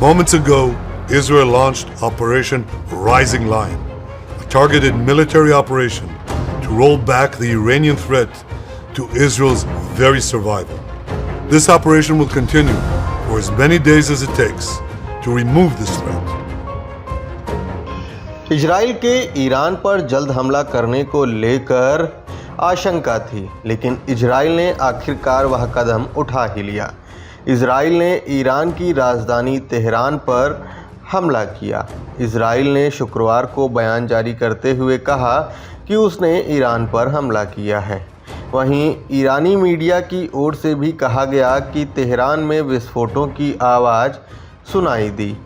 Moments ago, Israel launched Operation Rising Lion, a targeted military operation to roll back the Iranian threat to Israel's very survival. This operation will continue for as many days as it takes to remove this threat. Israel के Iran पर जल्द हमला करने को लेकर आशंका थी, लेकिन इजराइल ने आखिरकार वह कदम उठा ही लिया। इजराइल ने ईरान की राजधानी तेहरान पर हमला किया। इजराइल ने शुक्रवार को बयान जारी करते हुए कहा कि उसने ईरान पर हमला किया है। वहीं ईरानी मीडिया की ओर से भी कहा गया कि तेहरान में विस्फोटों की आवाज़ सुनाई दी।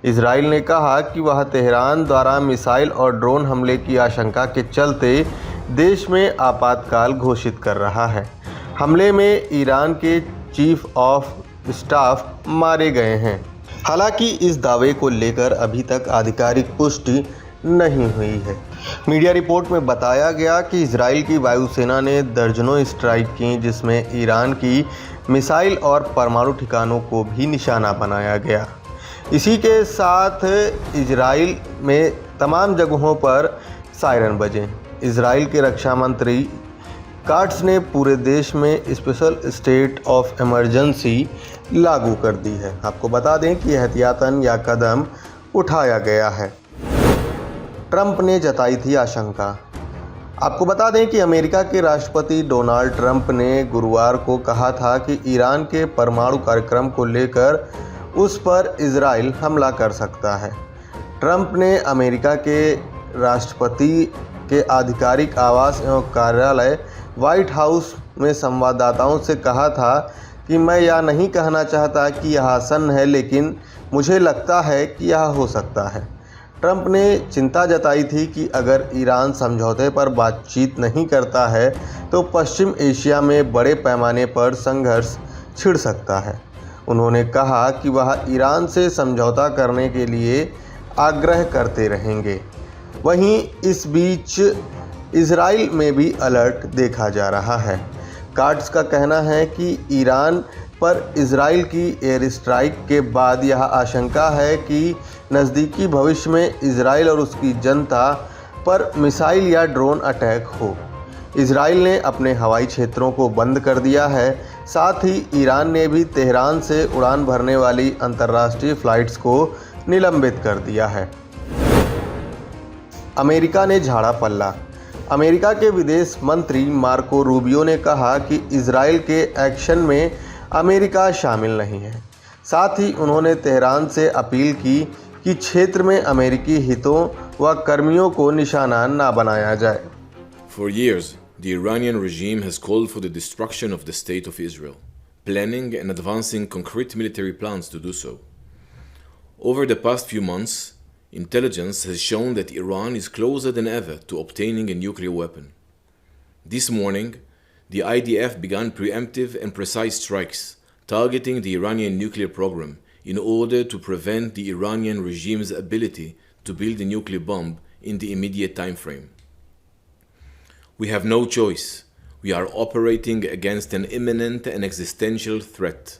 इजराइल ने कहा कि वह तेहरान द्वारा मिसाइल और ड्रोन हमले की आशंका के चलते देश में आपातकाल घोषित कर रहा है। हमले में ईरान के चीफ ऑफ स्टाफ मारे गए हैं। हालांकि इस दावे को लेकर अभी तक आधिकारिक पुष्टि नहीं हुई है। मीडिया रिपोर्ट में बताया गया कि इजराइल की वायुसेना ने दर्जनों स्ट्राइक की, जिसमें ईरान की मिसाइल और परमाणु ठिकानों को भी निशाना बनाया गया। इसी के साथ इजराइल में तमाम जगहों पर सायरन बजे। इजराइल के रक्षा मंत्री काट्स ने पूरे देश में स्पेशल स्टेट ऑफ इमरजेंसी लागू कर दी है। आपको बता दें कि एहतियातन यह कदम उठाया गया है। ट्रंप ने जताई थी आशंका। आपको बता दें कि अमेरिका के राष्ट्रपति डोनाल्ड ट्रंप ने गुरुवार को कहा था कि ईरान के परमाणु कार्यक्रम को लेकर उस पर इजराइल हमला कर सकता है। ट्रंप ने अमेरिका के राष्ट्रपति के आधिकारिक आवास एवं कार्यालय व्हाइट हाउस में संवाददाताओं से कहा था कि मैं यह नहीं कहना चाहता कि यह आसन है, लेकिन मुझे लगता है कि यह हो सकता है। ट्रंप ने चिंता जताई थी कि अगर ईरान समझौते पर बातचीत नहीं करता है तो पश्चिम एशिया में बड़े पैमाने पर संघर्ष छिड़ सकता है। उन्होंने कहा कि वह ईरान से समझौता करने के लिए आग्रह करते रहेंगे। वहीं इस बीच इजराइल में भी अलर्ट देखा जा रहा है। काट्स का कहना है कि ईरान पर इजराइल की एयर स्ट्राइक के बाद यह आशंका है कि नज़दीकी भविष्य में इजराइल और उसकी जनता पर मिसाइल या ड्रोन अटैक हो। इजराइल ने अपने हवाई क्षेत्रों को बंद कर दिया है। साथ ही ईरान ने भी तेहरान से उड़ान भरने वाली अंतर्राष्ट्रीय फ़्लाइट्स को निलंबित कर दिया है। अमेरिका ने झाड़ा पल्ला। अमेरिका के विदेश मंत्री मार्को रूबियो ने कहा कि इजराइल के एक्शन में अमेरिका शामिल नहीं है। साथ ही उन्होंने तेहरान से अपील की कि क्षेत्र में अमेरिकी हितों व कर्मियों को निशाना न बनाया जाए। For years, the Iranian regime has called for the destruction of the state of Israel, planning and advancing concrete military plans to do so. Over the past few months, intelligence has shown that Iran is closer than ever to obtaining a nuclear weapon. This morning, the IDF began preemptive and precise strikes targeting the Iranian nuclear program in order to prevent the Iranian regime's ability to build a nuclear bomb in the immediate time frame. We have no choice. We are operating against an imminent and existential threat.